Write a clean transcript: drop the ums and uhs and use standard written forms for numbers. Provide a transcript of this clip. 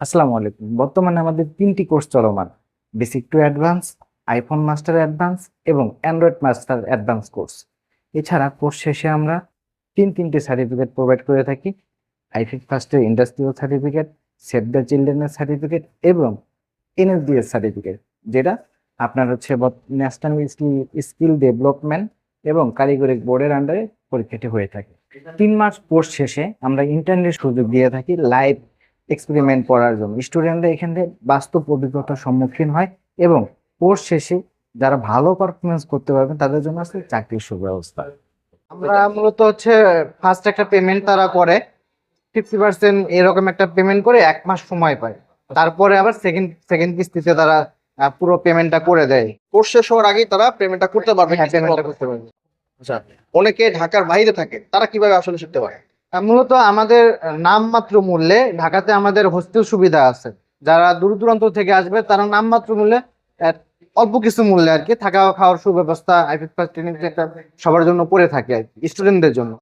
আসসালামু আলাইকুম। বর্তমানে আমাদের ৩টি কোর্স চলমান। Basic to advance, iPhone master advance এবং অ্যান্ড্রয়েড মাস্টার অ্যাডভান্স কোর্স। এছাড়া কোর্স শেষে আমরা ৩টি সার্টিফিকেট প্রোভাইড করে থাকি। আইফিক ফার্স্টের ইন্ডাস্ট্রিয়াল সার্টিফিকেট, সেভ দ্য চিলড্রেনের সার্টিফিকেট এবং এনএসডিএস সার্টিফিকেট, যেটা আপনার হচ্ছে ন্যাশনাল স্কিল ডেভেলপমেন্ট এবং কারিগরি বোর্ডের আন্ডারে পরীক্ষাটি হয়ে থাকে। ৩ মাস কোর্স শেষে আমরা ইন্টার্নের সুযোগ দিয়ে থাকি লাইভ এক্সপেরিমেন্ট করার জন্য। স্টুডেন্টরা এখান থেকে বাস্তব অভিজ্ঞতার সম্মুখীন হয় এবং কোর্স শেষে যারা ভালো পারফরমেন্স করতে পারবেন তাদের জন্য আছে চাকরির সুব্যবস্থা। আমরা মূলত হচ্ছে ফার্স্ট একটা পেমেন্ট তারা করে 50% এরকম একটা পেমেন্ট করে 1 মাস সময় পায়। তারপরে আবার সেকেন্ড কিস্তিতে তারা পুরো পেমেন্টটা করে দেয়। কোর্স শেষ হওয়ার আগেই তারা পেমেন্টটা করতে পারবে। হ্যাঁ, পেমেন্টটা করতে পারবে। আচ্ছা, অনেকে ঢাকার বাইরে থাকে, তারা কিভাবে আসলে শিখতে পারে? মূলত আমাদের নামমাত্র মূল্যে ঢাকাতে আমাদের হোস্টেল সুবিধা আছে। যারা দূর দূরান্ত থেকে আসবে তারা নামমাত্র মূল্যে আহ, অল্প কিছু মূল্যে আর কি থাকা খাওয়ার সুব্যবস্থা আইফিক ফার্স্ট ট্রেনিং সেন্টার সবার জন্য করে থাকে আর কি, স্টুডেন্টদের জন্য।